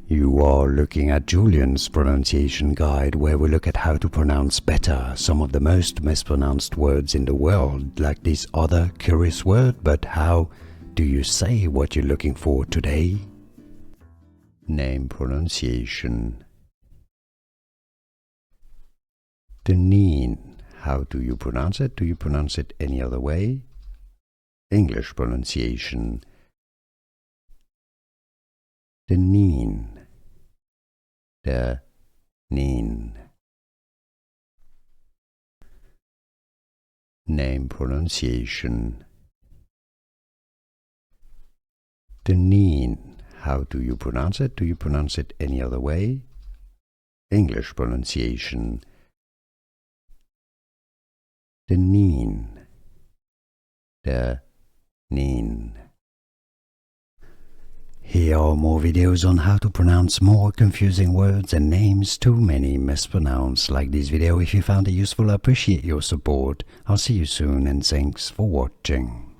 You are looking at Julian's pronunciation guide, where we look at how to pronounce better some of the most mispronounced words in the world, like this other curious word. But how do you say what you're looking for today? Name pronunciation. Deneen. How do you pronounce it? Do you pronounce it any other way? English pronunciation. Deneen. Deneen. Name pronunciation. Deneen. How do you pronounce it? Do you pronounce it any other way? English pronunciation. Deneen. Deneen. Here are more videos on how to pronounce more confusing words and names too many mispronounced. Like this video if you found it useful. I appreciate your support. I'll see you soon and thanks for watching.